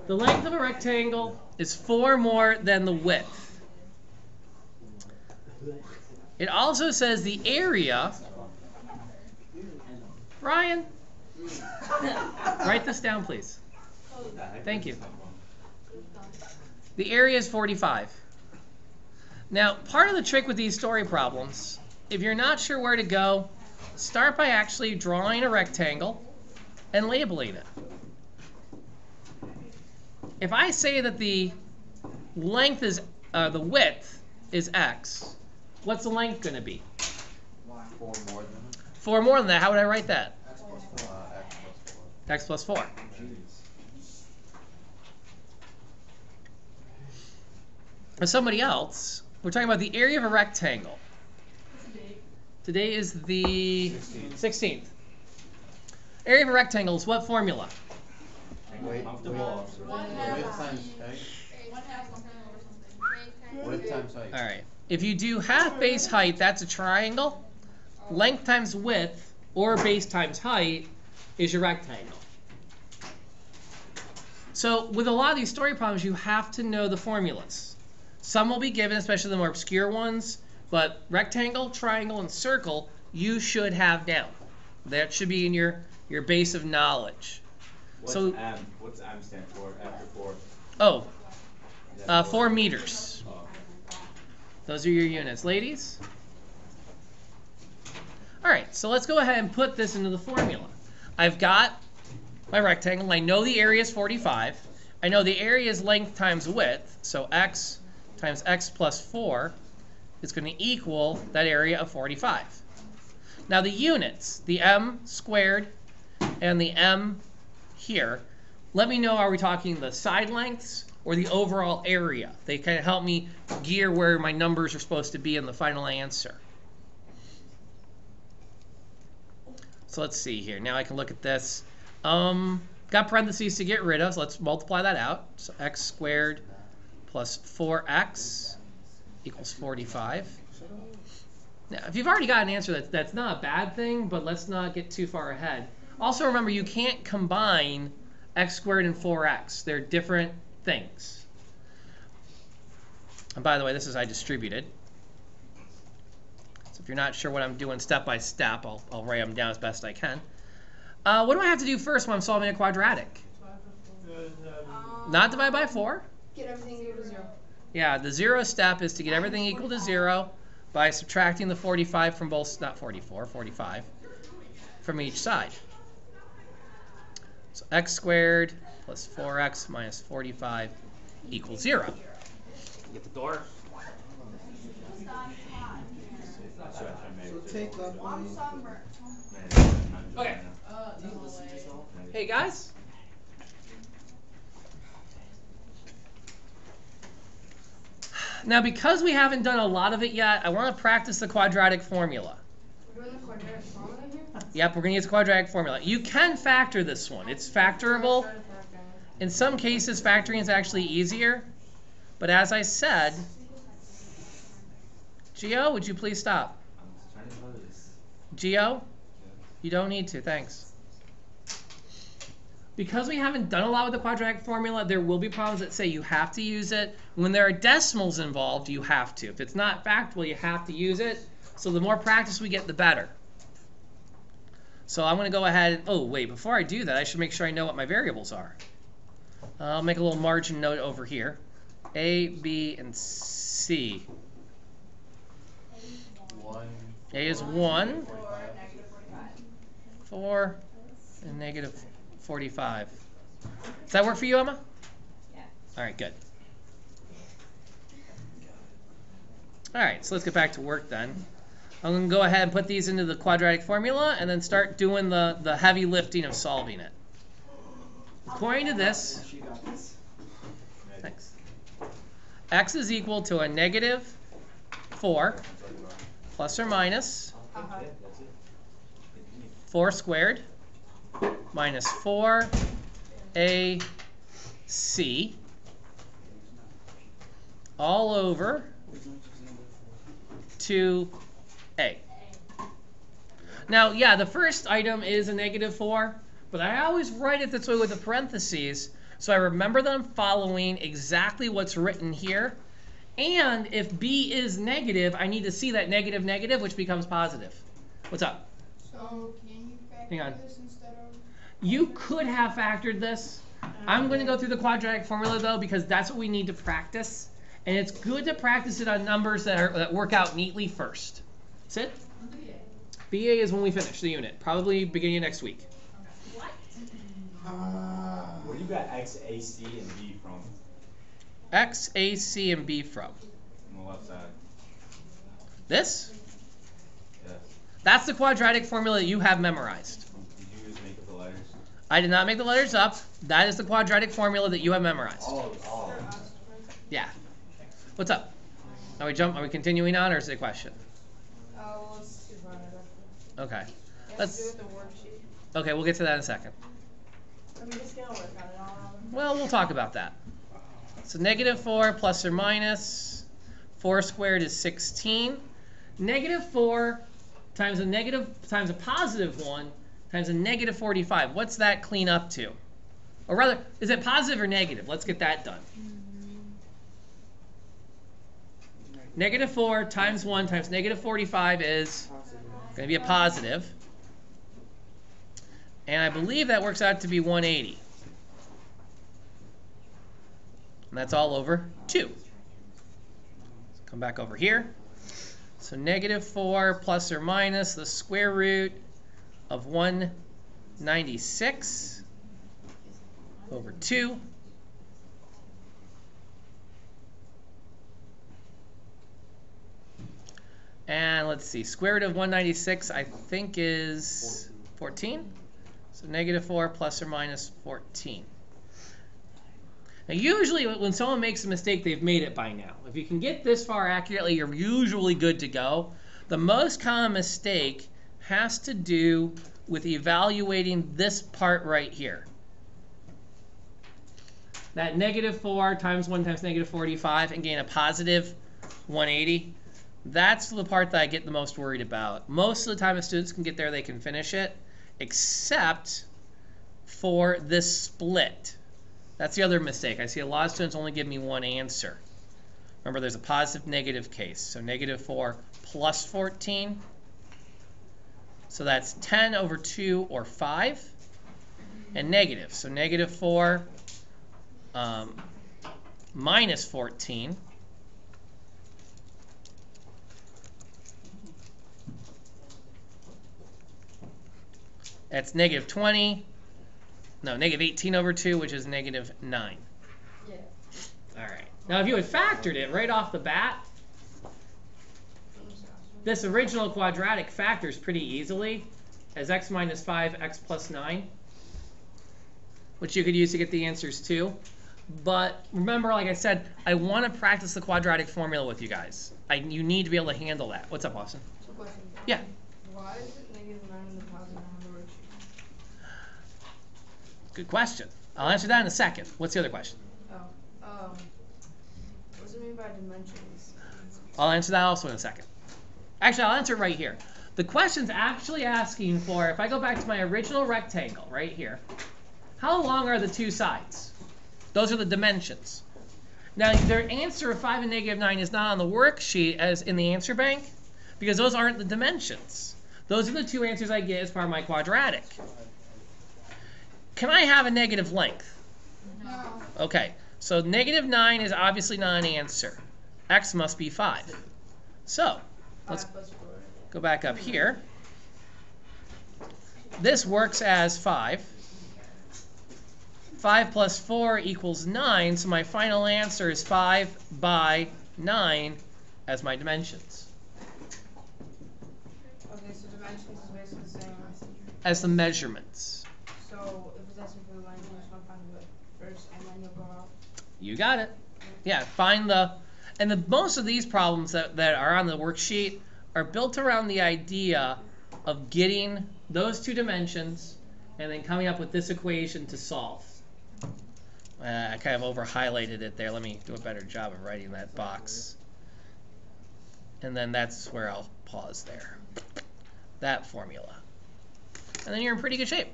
The length of a rectangle is 4 more than the width. It also says the area. Ryan, write this down, please. Thank you. The area is 45. Now, part of the trick with these story problems, if you're not sure where to go, start by actually drawing a rectangle and labeling it. If I say that the length is, the width is x, what's the length going to be? 4 more than 4 more than that. How would I write that? x plus 4. X plus 4. For somebody else, we're talking about the area of a rectangle. Today is the 16th. Area of a rectangle is what formula? Width times height. Width times height. All right. If you do half base height, that's a triangle. Length times width, or base times height, is your rectangle. So with a lot of these story problems, you have to know the formulas. Some will be given, especially the more obscure ones, but rectangle, triangle, and circle, you should have down. That should be in your base of knowledge. What's So, AM? What's AM stand for after 4? Oh, 4 meters. Those are your units. Ladies? All right, so let's go ahead and put this into the formula. I've got my rectangle. I know the area is 45. I know the area is length times width, so x times x plus 4 is going to equal that area of 45. Now the units, the m squared and the m here, let me know, are we talking the side lengths or the overall area? They kind of help me gear where my numbers are supposed to be in the final answer. So let's see here. Now I can look at this. Got parentheses to get rid of, so let's multiply that out. So x squared plus 4x equals 45. Now, if you've already got an answer, that's not a bad thing, but let's not get too far ahead. Also remember, you can't combine x squared and 4x. They're different things. And by the way, this is I distributed. So if you're not sure what I'm doing step by step, I'll write them down as best I can. What do I have to do first when I'm solving a quadratic? Not divide by 4. Get everything equal to 0. Yeah, the 0 step is to get everything equal to 0 by subtracting the 45 from both, not 44, 45, from each side. So x squared plus 4x minus 45 equals 0. Get the door. So take that one. Okay. Hey guys. Now, because we haven't done a lot of it yet, I want to practice the quadratic formula. We're doing the quadratic formula here? Yep, we're going to use the quadratic formula. You can factor this one. It's factorable. In some cases, factoring is actually easier. But as I said, Gio, would you please stop? Gio? You don't need to, thanks. Because we haven't done a lot with the quadratic formula, there will be problems that say you have to use it. When there are decimals involved, you have to. If it's not factorable, you have to use it. So the more practice we get, the better. So I'm going to go ahead. Oh, wait, before I do that, I should make sure I know what my variables are. I'll make a little margin note over here. A, B, and C. A is 1, 4, and negative 45. Does that work for you, Emma? Yeah. All right, good. All right, so let's get back to work then. I'm going to go ahead and put these into the quadratic formula and then start doing the heavy lifting of solving it. According to this, thanks. X is equal to a negative 4 plus or minus 4 squared minus 4ac all over 2a. Now, yeah, the first item is a negative 4, but I always write it this way with the parentheses. So I remember that I'm following exactly what's written here. And if b is negative, I need to see that negative negative, which becomes positive. What's up? So can you Hang on. factor this instead of? You could have factored this. I'm going to go through the quadratic formula though, because that's what we need to practice. And it's good to practice it on numbers that work out neatly first. Sit. BA is when we finish the unit, probably beginning of next week. What? Where you got X, A, C, and B from? X, A, C, and B from. On the left side. This? Yes. That's the quadratic formula that you have memorized. Did you just make up the letters? I did not make the letters up. That is the quadratic formula that you have memorized. Oh. Yeah. What's up? Are we continuing on, or is it a question? Well, let's do it. Okay. Do Let's. with the worksheet. Okay, we'll get to that in a second. I mean, it's gonna work on it all. Well, we'll talk about that. So -4 plus or minus 4 squared is 16. -4 times a positive 1 times a -45. What's that clean up to? Or rather, is it positive or negative? Let's get that done. -4 times 1 times -45 is going to be a positive. And I believe that works out to be 180. And that's all over 2. Come back over here. So -4 plus or minus the square root of 196 over 2. And let's see, square root of 196 I think is 14. So -4 plus or minus 14. Now usually when someone makes a mistake, they've made it by now. If you can get this far accurately, you're usually good to go. The most common mistake has to do with evaluating this part right here. That -4 times 1 times -45 and gain a positive 180. That's the part that I get the most worried about. Most of the time if students can get there, they can finish it, except for this split. That's the other mistake. I see a lot of students only give me one answer. Remember, there's a positive negative case. So -4 plus 14. So that's 10 over 2 or 5. And negative. So -4 minus 14. That's -20. No, -18 over 2, which is -9. Yeah. All right. Now, if you had factored it right off the bat, this original quadratic factors pretty easily as x minus 5, x plus 9, which you could use to get the answers too. But remember, like I said, I want to practice the quadratic formula with you guys. You need to be able to handle that. What's up, Austin? So question. Yeah. Why is it -9 in the positive on the worksheet? Good question. I'll answer that in a second. What's the other question? What does it mean by dimensions? I'll answer that also in a second. Actually, I'll answer it right here. The question's actually asking for, if I go back to my original rectangle right here, how long are the two sides? Those are the dimensions. Now, their answer of 5 and -9 is not on the worksheet as in the answer bank, because those aren't the dimensions. Those are the two answers I get as part of my quadratic. Can I have a negative length? No. Okay, so -9 is obviously not an answer. X must be 5. So, let's 5 plus 4. go back up here. This works as 5. 5 plus 4 equals 9, so my final answer is 5 by 9 as my dimensions. Okay, so dimensions is basically the same As the measurements. So if it's asking for the length, you just want to find the width first, and then you'll go out. You got it. Yeah, find the... And most of these problems that are on the worksheet are built around the idea of getting those two dimensions and then coming up with this equation to solve. I kind of over-highlighted it there. Let me do a better job of writing that box. And then that's where I'll pause there. That formula. And then you're in pretty good shape.